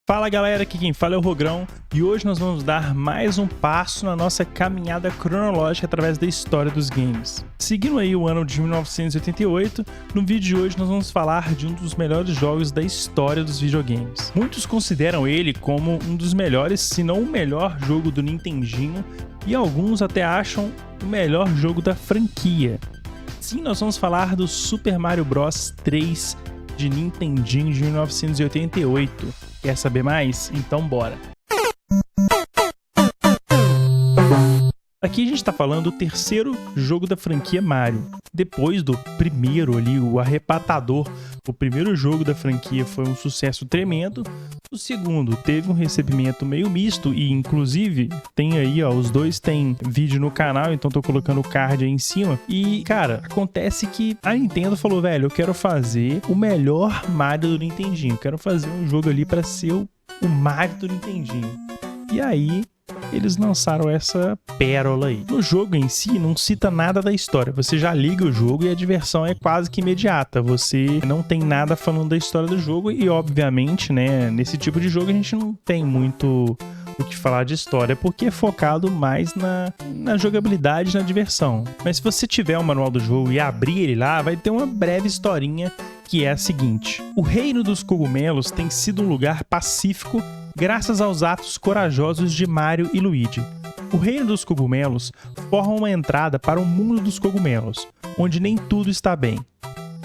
Fala galera, aqui quem fala é o Rogrão e hoje nós vamos dar mais um passo na nossa caminhada cronológica através da história dos games. Seguindo aí o ano de 1988, no vídeo de hoje nós vamos falar de um dos melhores jogos da história dos videogames. Muitos consideram ele como um dos melhores, se não o melhor jogo do Nintendinho, e alguns até acham o melhor jogo da franquia. Sim, nós vamos falar do Super Mario Bros 3 de Nintendinho de 1988. Quer saber mais? Então bora! Aqui a gente está falando do terceiro jogo da franquia Mario. Depois do primeiro ali, o Arrebatador, o primeiro jogo da franquia foi um sucesso tremendo. O segundo teve um recebimento meio misto e inclusive tem aí, ó, os dois tem vídeo no canal, então tô colocando o card aí em cima. E, cara, acontece que a Nintendo falou, velho, eu quero fazer o melhor Mario do Nintendinho. Eu quero fazer um jogo ali para ser o Mario do Nintendinho. E aí eles lançaram essa pérola aí. No jogo em si, não cita nada da história. Você já liga o jogo e a diversão é quase que imediata. Você não tem nada falando da história do jogo e, obviamente, né, nesse tipo de jogo a gente não tem muito o que falar de história, porque é focado mais na jogabilidade, na diversão. Mas se você tiver o manual do jogo e abrir ele lá, vai ter uma breve historinha que é a seguinte. O Reino dos Cogumelos tem sido um lugar pacífico graças aos atos corajosos de Mario e Luigi. O Reino dos Cogumelos forma uma entrada para o mundo dos cogumelos, onde nem tudo está bem.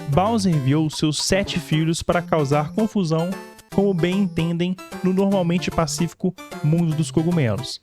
Bowser enviou seus 7 filhos para causar confusão, como bem entendem no normalmente pacífico mundo dos cogumelos.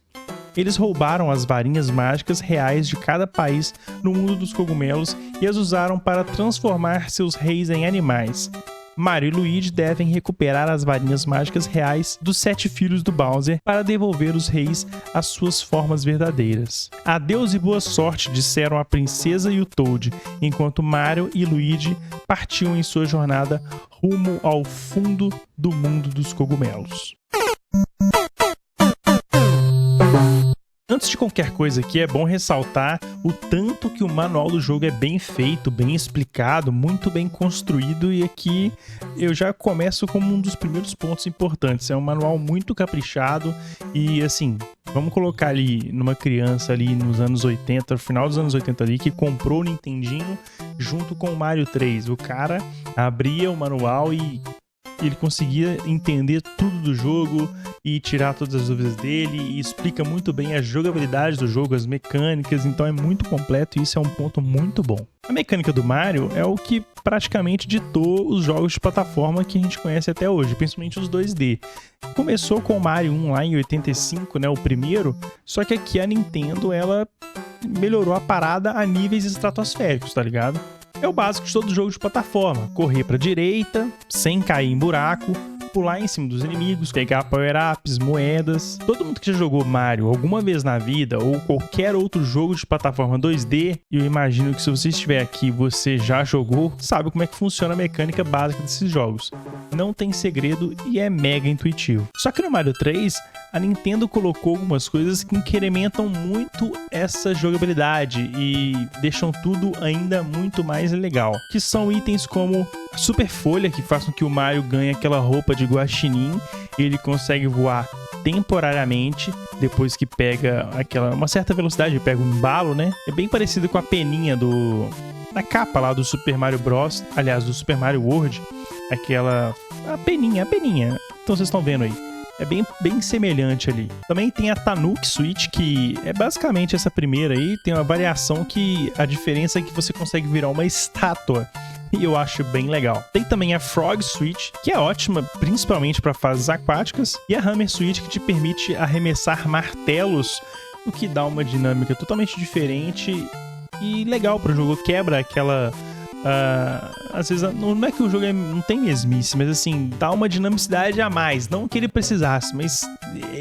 Eles roubaram as varinhas mágicas reais de cada país no mundo dos cogumelos e as usaram para transformar seus reis em animais. Mario e Luigi devem recuperar as varinhas mágicas reais dos 7 filhos do Bowser para devolver os reis às suas formas verdadeiras. Adeus e boa sorte, disseram a princesa e o Toad, enquanto Mario e Luigi partiam em sua jornada rumo ao fundo do mundo dos cogumelos. Antes de qualquer coisa aqui, é bom ressaltar o tanto que o manual do jogo é bem feito, bem explicado, muito bem construído, e aqui eu já começo como um dos primeiros pontos importantes. É um manual muito caprichado e, assim, vamos colocar ali numa criança ali nos anos 80, no final dos anos 80 ali, que comprou o Nintendinho junto com o Mario 3. O cara abria o manual e ele conseguia entender tudo do jogo e tirar todas as dúvidas dele, e explica muito bem a jogabilidade do jogo, as mecânicas, então é muito completo e isso é um ponto muito bom. A mecânica do Mario é o que praticamente ditou os jogos de plataforma que a gente conhece até hoje, principalmente os 2D. Começou com o Mario 1 lá em 85, né, o primeiro, só que aqui a Nintendo, ela melhorou a parada a níveis estratosféricos, tá ligado? É o básico de todo jogo de plataforma, correr pra direita, sem cair em buraco, pular em cima dos inimigos, pegar power-ups, moedas. Todo mundo que já jogou Mario alguma vez na vida, ou qualquer outro jogo de plataforma 2D, e eu imagino que se você estiver aqui você já jogou, sabe como é que funciona a mecânica básica desses jogos. Não tem segredo e é mega intuitivo. Só que no Mario 3, a Nintendo colocou algumas coisas que incrementam muito essa jogabilidade e deixam tudo ainda muito mais legal. Que são itens como a Super Folha, que faz com que o Mario ganhe aquela roupa de guaxinim e ele consegue voar temporariamente depois que pega uma certa velocidade, pega um embalo, né? É bem parecido com a peninha na capa lá do Super Mario Bros, aliás, do Super Mario World, a peninha, então vocês estão vendo aí. É bem semelhante ali. Também tem a Tanuki Switch, que é basicamente essa primeira aí. Tem uma variação que a diferença é que você consegue virar uma estátua. E eu acho bem legal. Tem também a Frog Switch, que é ótima, principalmente para fases aquáticas. E a Hammer Switch, que te permite arremessar martelos, o que dá uma dinâmica totalmente diferente e legal para o jogo. Quebra aquela... às vezes, não é que o jogo não tem mesmice, mas assim, dá uma dinamicidade a mais. Não que ele precisasse, mas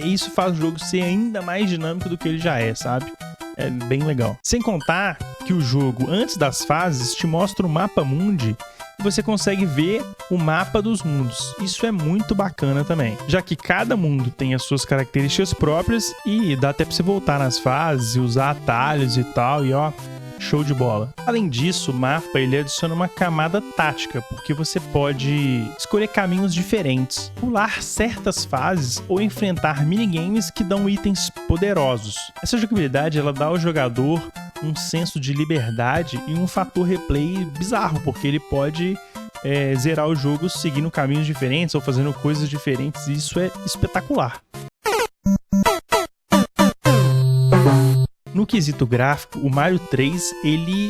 isso faz o jogo ser ainda mais dinâmico do que ele já é, sabe? É bem legal. Sem contar que o jogo, antes das fases, te mostra o mapa mundi e você consegue ver o mapa dos mundos. Isso é muito bacana também, já que cada mundo tem as suas características próprias e dá até pra você voltar nas fases e usar atalhos e tal, e ó, show de bola. Além disso, o mapa ele adiciona uma camada tática, porque você pode escolher caminhos diferentes, pular certas fases ou enfrentar minigames que dão itens poderosos. Essa jogabilidade ela dá ao jogador um senso de liberdade e um fator replay bizarro, porque ele pode zerar o jogo seguindo caminhos diferentes ou fazendo coisas diferentes, e isso é espetacular. No quesito gráfico, o Mario 3,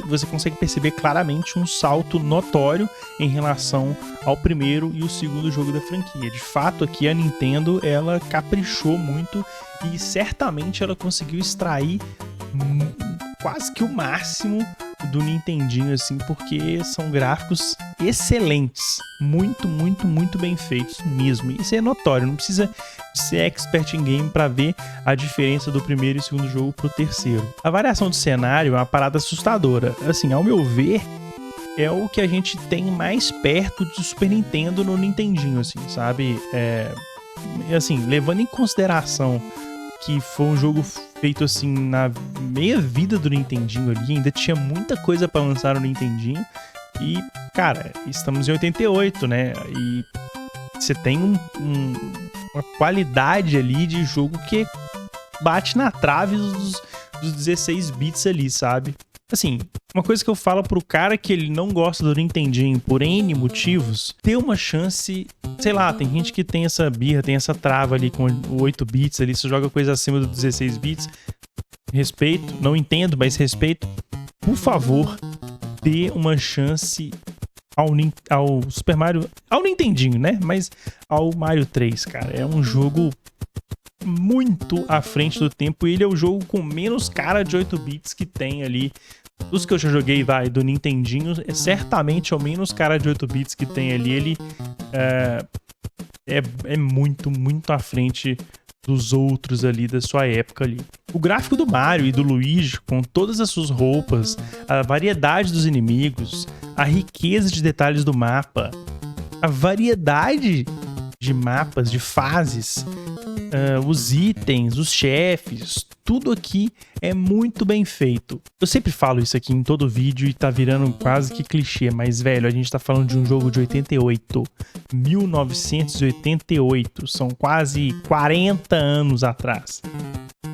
você consegue perceber claramente um salto notório em relação ao primeiro e o segundo jogo da franquia. De fato, aqui a Nintendo, ela caprichou muito e certamente ela conseguiu extrair quase que o máximo do Nintendinho, assim, porque são gráficos excelentes, muito bem feitos mesmo. Isso é notório, não precisa ser expert em game para ver a diferença do primeiro e segundo jogo pro terceiro. A variação de cenário é uma parada assustadora. Assim, ao meu ver, é o que a gente tem mais perto do Super Nintendo no Nintendinho, assim, sabe? Assim, levando em consideração que foi um jogo feito assim na meia vida do Nintendinho ali, ainda tinha muita coisa pra lançar no Nintendinho. E, cara, estamos em 88, né? E você tem uma qualidade ali de jogo que bate na trave dos 16 bits ali, sabe? Assim, uma coisa que eu falo pro cara que ele não gosta do Nintendinho por N motivos, ter uma chance, sei lá, tem gente que tem essa birra, tem essa trava ali com 8 bits ali, você joga coisa acima dos 16 bits. Respeito, não entendo, mas respeito. Por favor, dê uma chance ao Super Mario, ao Nintendinho, né? Mas ao Mario 3, cara, é um jogo muito à frente do tempo, e ele é o jogo com menos cara de 8 bits que tem ali. Dos que eu já joguei, do Nintendinho, certamente é o menos cara de 8 bits que tem ali. Ele é muito à frente dos outros ali da sua época ali. O gráfico do Mario e do Luigi, com todas as suas roupas, a variedade dos inimigos, a riqueza de detalhes do mapa, a variedade de mapas, de fases, os itens, os chefes, tudo aqui é muito bem feito. Eu sempre falo isso aqui em todo vídeo e tá virando quase que clichê, mas, velho, a gente tá falando de um jogo de 88, 1988, são quase 40 anos atrás.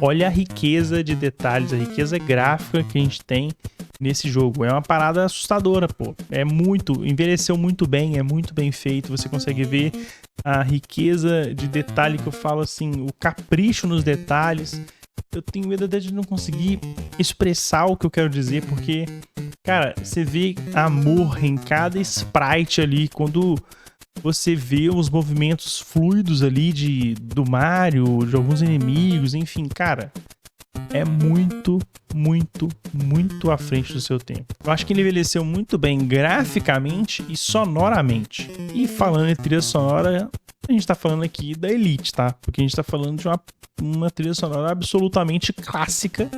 Olha a riqueza de detalhes, a riqueza gráfica que a gente tem nesse jogo. É uma parada assustadora, pô. Envelheceu muito bem, é muito bem feito. Você consegue ver a riqueza de detalhe que eu falo assim, o capricho nos detalhes. Eu tenho medo até de não conseguir expressar o que eu quero dizer, porque, cara, você vê amor em cada sprite ali, quando você vê os movimentos fluidos ali do Mario, de alguns inimigos, enfim, cara, é muito à frente do seu tempo. Eu acho que ele envelheceu muito bem graficamente e sonoramente. E falando em trilha sonora, a gente tá falando aqui da Elite, tá? Porque a gente tá falando de uma trilha sonora absolutamente clássica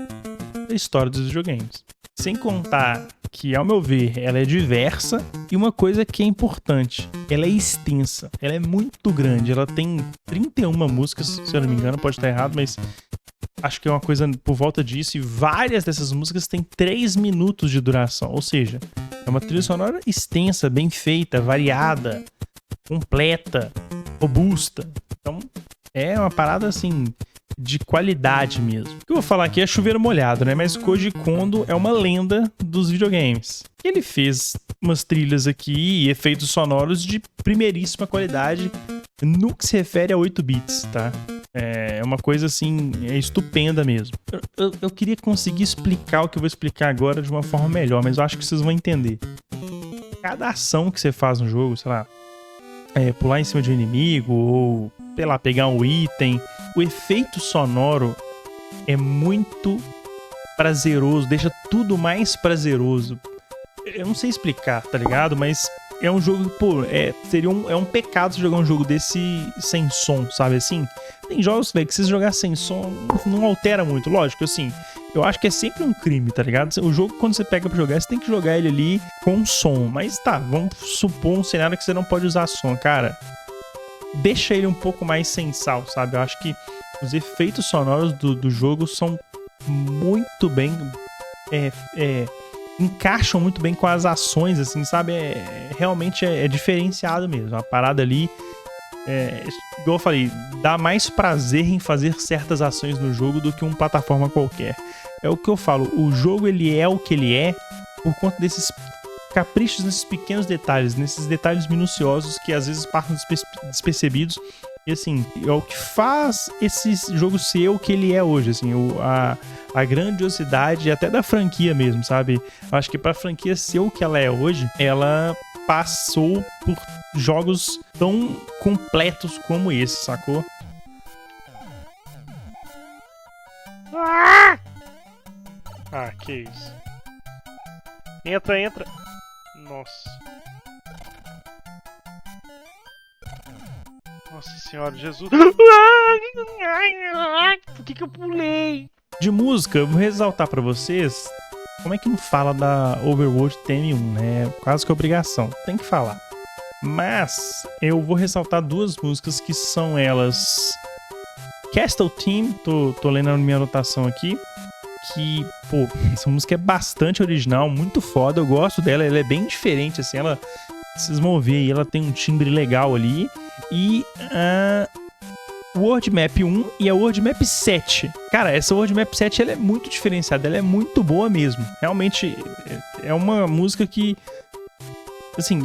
da história dos videogames. Sem contar que, ao meu ver, ela é diversa, e uma coisa que é importante, ela é extensa, ela é muito grande, ela tem 31 músicas, se eu não me engano, pode estar errado, mas acho que é uma coisa por volta disso, e várias dessas músicas têm 3 minutos de duração, ou seja, é uma trilha sonora extensa, bem feita, variada, completa, robusta. Então é uma parada assim de qualidade mesmo. O que eu vou falar aqui é chuveiro molhado, né? Mas Koji Kondo é uma lenda dos videogames. Ele fez umas trilhas aqui e efeitos sonoros de primeiríssima qualidade no que se refere a 8 bits, tá? É uma coisa assim, estupenda mesmo. Eu queria conseguir explicar o que eu vou explicar agora de uma forma melhor, mas eu acho que vocês vão entender. Cada ação que você faz no jogo, sei lá, pular em cima de um inimigo, ou, sei lá, pegar um item, o efeito sonoro é muito prazeroso, deixa tudo mais prazeroso. Eu não sei explicar, tá ligado? Mas é um jogo, pô, é um pecado jogar um jogo desse sem som, sabe assim? Tem jogos, velho, que se jogar sem som não altera muito, lógico, assim. Eu acho que é sempre um crime, tá ligado? O jogo, quando você pega pra jogar, você tem que jogar ele ali com som. Mas tá, vamos supor um cenário que você não pode usar som, cara. Deixa ele um pouco mais sem sal, sabe? Eu acho que os efeitos sonoros do jogo são muito bem encaixam muito bem com as ações, assim, sabe? Realmente é diferenciado mesmo. A parada ali, igual eu falei, dá mais prazer em fazer certas ações no jogo do que uma plataforma qualquer. É o que eu falo, o jogo ele é o que ele é por conta desses caprichos, nesses pequenos detalhes, nesses detalhes minuciosos que às vezes passam despercebidos. E assim, é o que faz esse jogo ser o que ele é hoje, assim, a grandiosidade até da franquia mesmo, sabe? Eu acho que pra franquia ser o que ela é hoje, ela passou por jogos tão completos como esse, sacou? Ah, que isso. Entra. Nossa. Nossa senhora, Jesus. Por que eu pulei? De música, eu vou ressaltar pra vocês. Como é que não fala da Overworld Theme 1, né? Quase que obrigação. Tem que falar. Mas eu vou ressaltar duas músicas que são elas... Castle Theme, tô lendo a minha anotação aqui. Que, pô, essa música é bastante original, muito foda. Eu gosto dela, ela é bem diferente, assim. Ela, vocês vão ver aí, ela tem um timbre legal ali. E a World Map 1 e a World Map 7. Cara, essa World Map 7 ela é muito diferenciada, ela é muito boa mesmo. Realmente é uma música que, assim,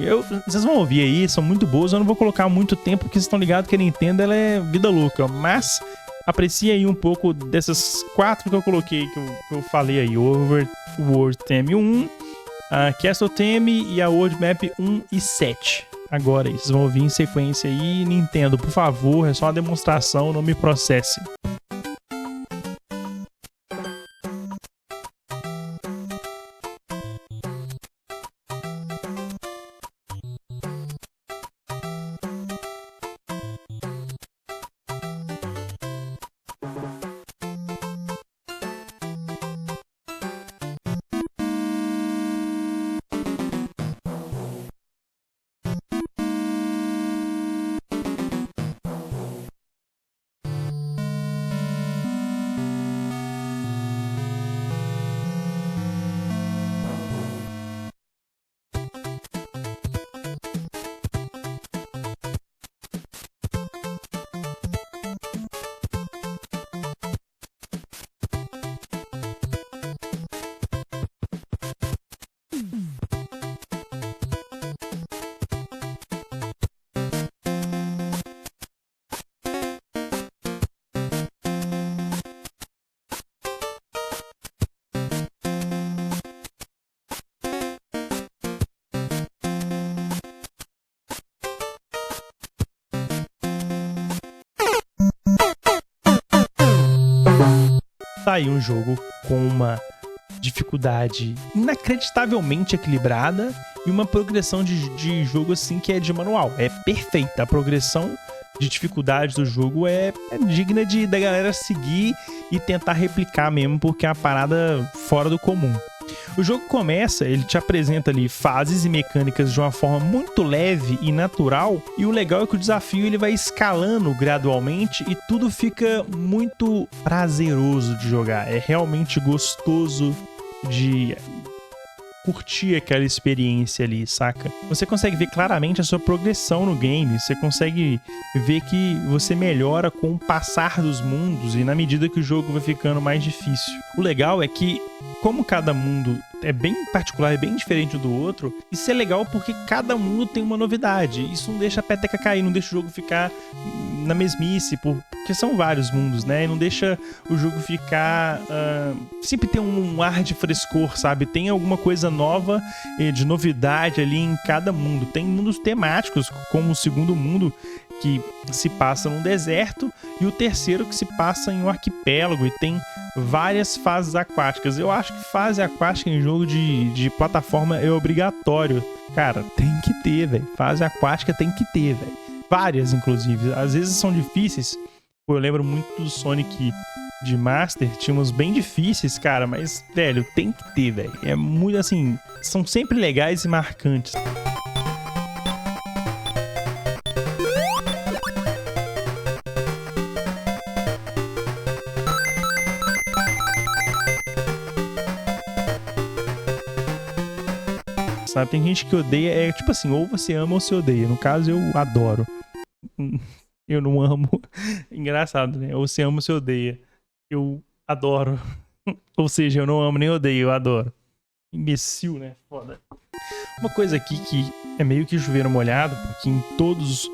vocês vão ouvir aí, são muito boas. Eu não vou colocar muito tempo, porque vocês estão ligados que a Nintendo ela é vida louca. Mas aprecie aí um pouco dessas 4 que eu coloquei, que eu falei aí. Overworld Theme 1, a Castle Theme e a World Map 1 e 7. Agora, vocês vão ouvir em sequência aí. Nintendo, por favor, é só uma demonstração, não me processe. Tá aí um jogo com uma dificuldade inacreditavelmente equilibrada e uma progressão de jogo assim que é de manual. É perfeita. A progressão de dificuldade do jogo é digna da galera seguir e tentar replicar mesmo, porque é uma parada fora do comum. O jogo começa, ele te apresenta ali fases e mecânicas de uma forma muito leve e natural, e o legal é que o desafio ele vai escalando gradualmente e tudo fica muito prazeroso de jogar. É realmente gostoso de curtir aquela experiência ali, saca? Você consegue ver claramente a sua progressão no game, você consegue ver que você melhora com o passar dos mundos e na medida que o jogo vai ficando mais difícil. O legal é que, como cada mundo é bem particular e bem diferente do outro, isso é legal porque cada mundo tem uma novidade. Isso não deixa a peteca cair, não deixa o jogo ficar na mesmice, porque são vários mundos, né? E não deixa o jogo ficar... sempre tem um ar de frescor, sabe? Tem alguma coisa nova, de novidade ali em cada mundo. Tem mundos temáticos, como o segundo mundo, que se passa num deserto, e o terceiro que se passa em um arquipélago, e tem várias fases aquáticas. Eu acho que fase aquática em jogo de plataforma é obrigatório. Cara, tem que ter, velho. Fase aquática tem que ter, velho. Várias, inclusive. Às vezes são difíceis. Pô, eu lembro muito do Sonic de Master. Tinha uns bem difíceis, cara, mas, velho, tem que ter, velho. É muito assim... São sempre legais e marcantes. sabe? Tem gente que odeia, é tipo assim, ou você ama ou você odeia. No caso, eu adoro. Eu não amo. Engraçado, né? Ou você ama ou você odeia. Eu adoro. Ou seja, eu não amo nem odeio, eu adoro. Imbecil, né? Foda. Uma coisa aqui que é meio que chover molhado, porque em todos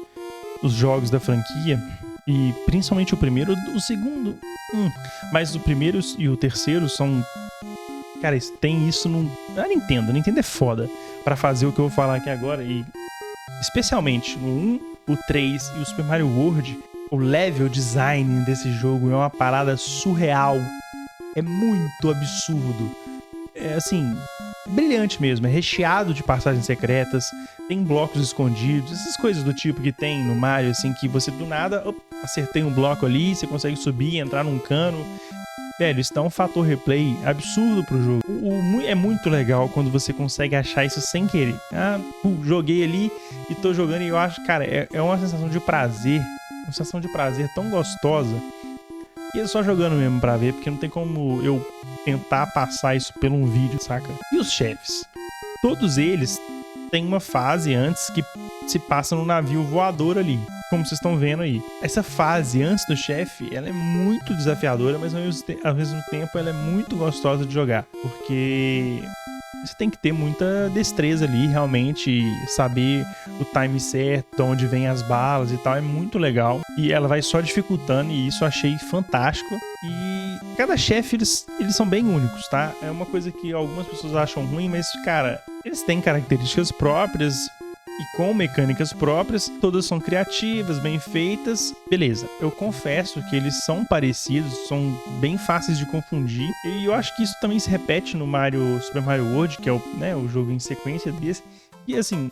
os jogos da franquia, e principalmente o primeiro, o segundo, mas o primeiro e o terceiro são... Cara, tem isso no... A Nintendo é foda pra fazer o que eu vou falar aqui agora, e especialmente no 1, o 3 e o Super Mario World, o level design desse jogo é uma parada surreal. É muito absurdo. É assim, brilhante mesmo. É recheado de passagens secretas, tem blocos escondidos, essas coisas do tipo que tem no Mario, assim, que você do nada, acertei um bloco ali, você consegue subir, entrar num cano. Velho, isso dá um fator replay absurdo pro jogo. É muito legal quando você consegue achar isso sem querer. Joguei ali e tô jogando e eu acho, cara, é uma sensação de prazer. Uma sensação de prazer tão gostosa. E é só jogando mesmo pra ver, porque não tem como eu tentar passar isso por um vídeo, saca? E os chefes? Todos eles têm uma fase antes que se passa no navio voador ali, como vocês estão vendo aí. Essa fase antes do chefe, ela é muito desafiadora, mas ao mesmo tempo ela é muito gostosa de jogar, porque você tem que ter muita destreza ali, realmente, saber o time certo, onde vem as balas e tal, é muito legal. E ela vai só dificultando, e isso eu achei fantástico. E cada chefe, eles são bem únicos, tá? É uma coisa que algumas pessoas acham ruim, mas, cara, eles têm características próprias e com mecânicas próprias, todas são criativas, bem feitas, beleza. Eu confesso que eles são parecidos, são bem fáceis de confundir, e eu acho que isso também se repete no Super Mario World, que é o jogo em sequência desse, e assim,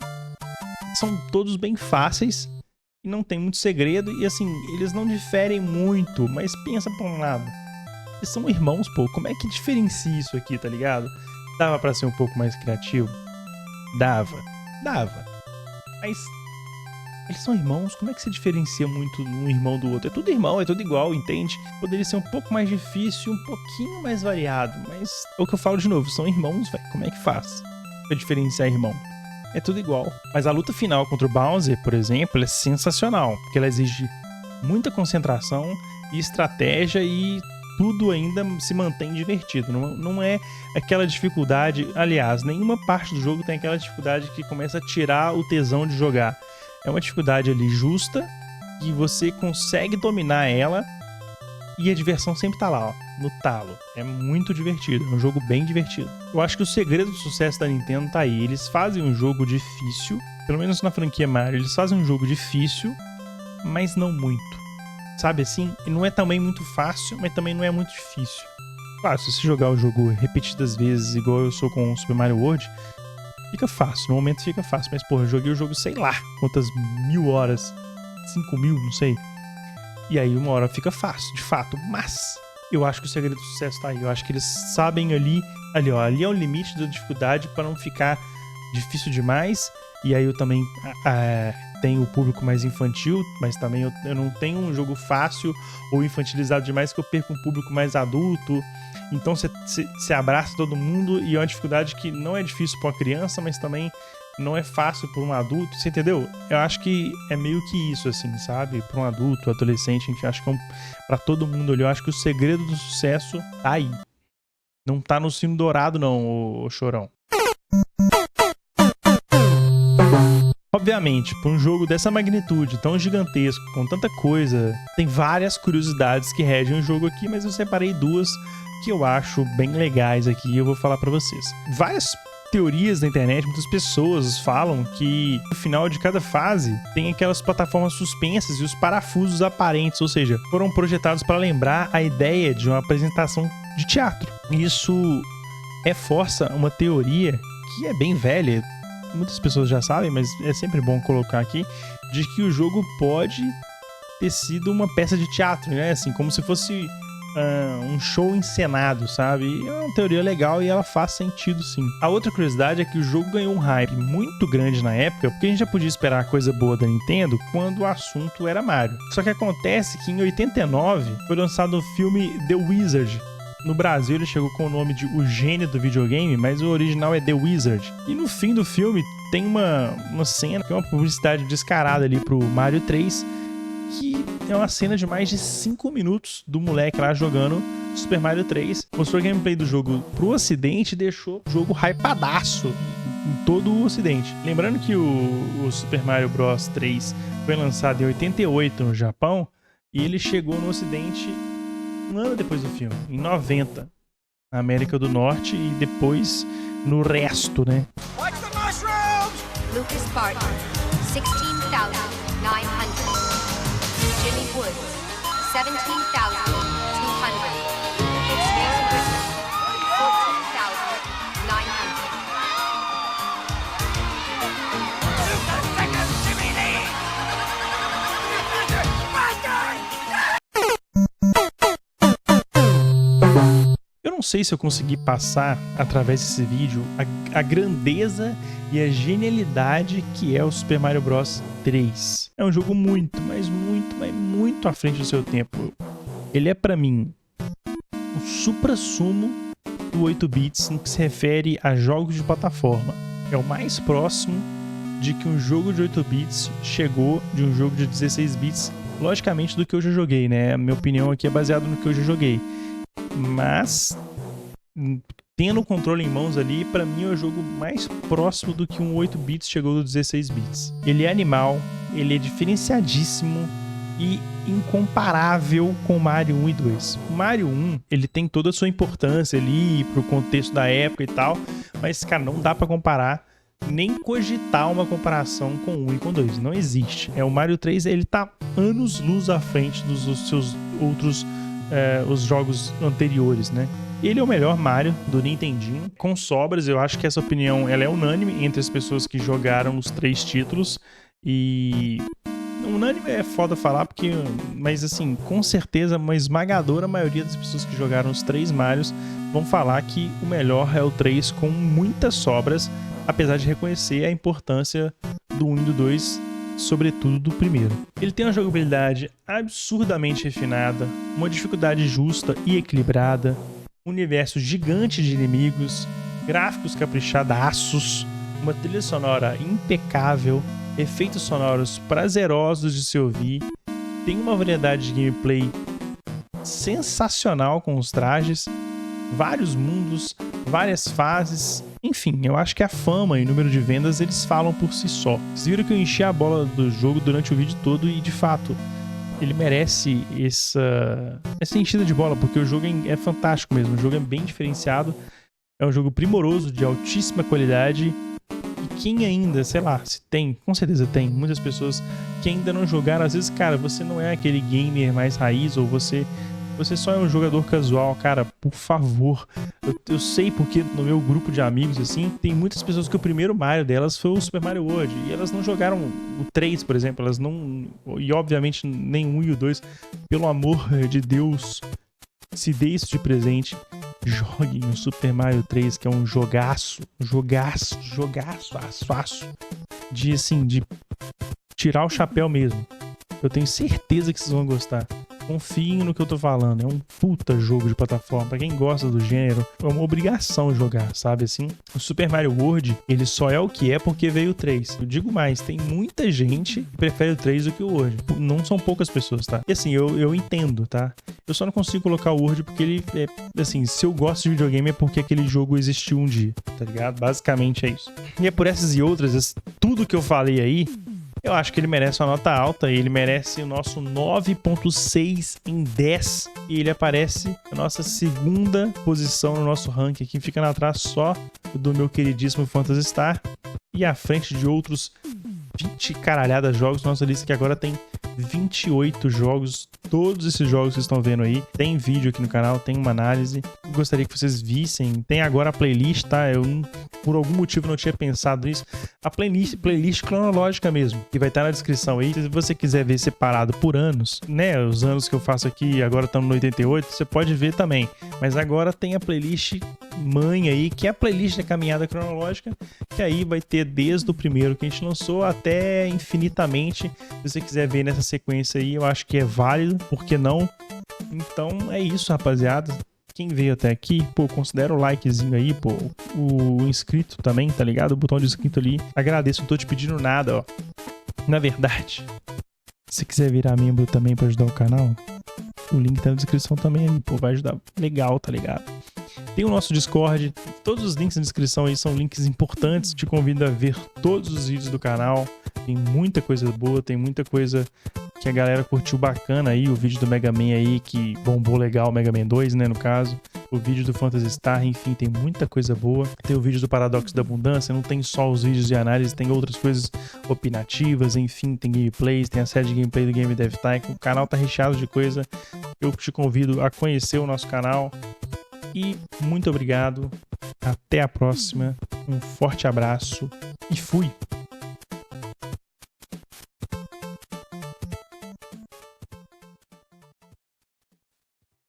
são todos bem fáceis, e não tem muito segredo, e assim, eles não diferem muito, mas pensa por um lado, eles são irmãos, pô, como é que diferencia isso aqui, tá ligado? Dava pra ser um pouco mais criativo? Dava. Mas eles são irmãos, como é que você diferencia muito um irmão do outro? É tudo irmão, é tudo igual, entende? Poderia ser um pouco mais difícil, um pouquinho mais variado, mas é o que eu falo de novo, são irmãos, velho. Como é que faz pra diferenciar irmão? É tudo igual. Mas a luta final contra o Bowser, por exemplo, é sensacional, porque ela exige muita concentração e estratégia e tudo ainda se mantém divertido. Não é aquela dificuldade... Aliás, nenhuma parte do jogo tem aquela dificuldade que começa a tirar o tesão de jogar. É uma dificuldade ali justa, e você consegue dominar ela, e a diversão sempre tá lá, ó, no talo. É muito divertido, é um jogo bem divertido. Eu acho que o segredo do sucesso da Nintendo tá aí. Eles fazem um jogo difícil, pelo menos na franquia Mario, eles fazem um jogo difícil, mas não muito. Sabe assim? E não é também muito fácil, mas também não é muito difícil. Claro, se você jogar o jogo repetidas vezes, igual eu sou com o Super Mario World, fica fácil. No momento fica fácil. Mas, porra, eu joguei o jogo, sei lá, quantas 1000 horas. 5000, não sei. E aí uma hora fica fácil, de fato. Mas eu acho que o segredo do sucesso tá aí. Eu acho que eles sabem ali, ó, ali é o limite da dificuldade para não ficar difícil demais. E aí eu também tenho o público mais infantil, mas também eu não tenho um jogo fácil ou infantilizado demais que eu perco um público mais adulto. Então você abraça todo mundo, e é uma dificuldade que não é difícil para uma criança, mas também não é fácil para um adulto, você entendeu? Eu acho que é meio que isso, assim, sabe? Para um adulto, adolescente, enfim, acho que para todo mundo ali, eu acho que o segredo do sucesso tá aí. Não tá no sino dourado não, ô chorão. Obviamente, para um jogo dessa magnitude, tão gigantesco, com tanta coisa, tem várias curiosidades que regem o jogo aqui, mas eu separei duas que eu acho bem legais aqui e eu vou falar para vocês. Várias teorias na internet, muitas pessoas falam que no final de cada fase tem aquelas plataformas suspensas e os parafusos aparentes, ou seja, foram projetados para lembrar a ideia de uma apresentação de teatro. Isso reforça uma teoria que é bem velha, muitas pessoas já sabem, mas é sempre bom colocar aqui, de que o jogo pode ter sido uma peça de teatro, né? Assim, como se fosse um show encenado, sabe? E é uma teoria legal e ela faz sentido, sim. A outra curiosidade é que o jogo ganhou um hype muito grande na época, porque a gente já podia esperar coisa boa da Nintendo quando o assunto era Mario. Só que acontece que em 89 foi lançado o filme The Wizard, No Brasil ele chegou com o nome de O Gênio do Videogame, mas o original é The Wizard. E no fim do filme tem uma cena, que é uma publicidade descarada ali pro Mario 3, que é uma cena de mais de 5 minutos do moleque lá jogando Super Mario 3. Mostrou a gameplay do jogo pro ocidente e deixou o jogo hypadaço em todo o ocidente. Lembrando que o Super Mario Bros 3 foi lançado em 88 no Japão e ele chegou no ocidente um ano depois do filme, em 90, na América do Norte e depois no resto, né? Like the mushrooms! Lucas Barton, 16,900. Jimmy Woods, 17,200. Mary Britton, 14,900. Eu não sei se eu consegui passar, através desse vídeo, a grandeza e a genialidade que é o Super Mario Bros 3. É um jogo muito, mas muito à frente do seu tempo. Ele é, pra mim, o suprassumo do 8 bits no que se refere a jogos de plataforma. É o mais próximo de que um jogo de 8 bits chegou de um jogo de 16 bits, logicamente do que eu já joguei, né? A minha opinião aqui é baseada no que eu já joguei. Mas, tendo o controle em mãos ali, pra mim é o jogo mais próximo do que um 8 bits chegou do 16 bits. Ele é animal, ele é diferenciadíssimo e incomparável com o Mario 1 e 2. O Mario 1, ele tem toda a sua importância ali pro contexto da época e tal, mas, cara, não dá pra comparar, nem cogitar uma comparação com o 1 e com o 2. Não existe. O Mario 3, ele tá anos-luz à frente dos seus outros os jogos anteriores, né? Ele é o melhor Mario do Nintendinho, com sobras. Eu acho que essa opinião ela é unânime entre as pessoas que jogaram os 3 títulos. E unânime é foda falar, porque, mas assim, com certeza uma esmagadora maioria das pessoas que jogaram os 3 Marios vão falar que o melhor é o 3 com muitas sobras, apesar de reconhecer a importância do 1 e do 2, sobretudo do primeiro. Ele tem uma jogabilidade absurdamente refinada, uma dificuldade justa e equilibrada, um universo gigante de inimigos, gráficos caprichadaços, uma trilha sonora impecável, efeitos sonoros prazerosos de se ouvir, tem uma variedade de gameplay sensacional com os trajes, vários mundos, várias fases. Enfim, eu acho que a fama e o número de vendas, eles falam por si só. Vocês viram que eu enchi a bola do jogo durante o vídeo todo e, de fato, ele merece essa enchida de bola, porque o jogo é fantástico mesmo. O jogo é bem diferenciado, é um jogo primoroso, de altíssima qualidade. E quem ainda, sei lá, se tem, com certeza tem, muitas pessoas que ainda não jogaram. Às vezes, cara, você não é aquele gamer mais raiz, ou você só é um jogador casual, cara, por favor. Eu sei porque no meu grupo de amigos, assim, tem muitas pessoas que o primeiro Mario delas foi o Super Mario World. E elas não jogaram o 3, por exemplo. Elas não... E, obviamente, nem o 1 e o 2. Pelo amor de Deus, se dê isso de presente. Joguem o Super Mario 3, que é um jogaço. Aço. De, assim, de tirar o chapéu mesmo. Eu tenho certeza que vocês vão gostar. Confiem no que eu tô falando, é um puta jogo de plataforma. Pra quem gosta do gênero, é uma obrigação jogar, sabe assim? O Super Mario World, ele só é o que é porque veio o 3. Eu digo mais, tem muita gente que prefere o 3 do que o World. Não são poucas pessoas, tá? E assim, eu entendo, tá? Eu só não consigo colocar o World porque ele é... Assim, se eu gosto de videogame é porque aquele jogo existiu um dia, tá ligado? Basicamente é isso. E é por essas e outras, tudo que eu falei aí, eu acho que ele merece uma nota alta, ele merece o nosso 9.6 em 10 e ele aparece na nossa segunda posição no nosso ranking, aqui ficando atrás só do meu queridíssimo Phantasy Star e à frente de outros 20 caralhadas de jogos. Nossa lista que agora tem 28 jogos. Todos esses jogos que vocês estão vendo aí, tem vídeo aqui no canal, tem uma análise. Eu gostaria que vocês vissem. Tem agora a playlist, tá? Eu, por algum motivo, não tinha pensado nisso. A playlist cronológica mesmo, que vai estar na descrição aí. Se você quiser ver separado por anos, né? Os anos que eu faço aqui, agora estamos no 88, você pode ver também. Mas agora tem a playlist mãe aí, que é a playlist da caminhada cronológica, que aí vai ter desde o primeiro que a gente lançou até infinitamente. Se você quiser ver nessa sequência aí, eu acho que é válido, por que não? Então é isso, rapaziada. Quem veio até aqui, pô, considera o likezinho aí, pô, o inscrito também, tá ligado? O botão de inscrito ali. Agradeço, não tô te pedindo nada, ó. Na verdade, se quiser virar membro também pra ajudar o canal, o link tá na descrição também aí, pô, vai ajudar legal, tá ligado? Tem o nosso Discord, todos os links na descrição aí são links importantes, te convido a ver todos os vídeos do canal, tem muita coisa boa, tem muita coisa que a galera curtiu bacana aí, o vídeo do Mega Man aí que bombou legal, Mega Man 2, né, no caso, o vídeo do Phantasy Star, enfim, tem muita coisa boa, tem o vídeo do Paradoxo da Abundância, não tem só os vídeos de análise, tem outras coisas opinativas, enfim, tem gameplays, tem a série de gameplay do Game Dev Tycoon, o canal tá recheado de coisa, eu te convido a conhecer o nosso canal. E muito obrigado, até a próxima, um forte abraço e fui!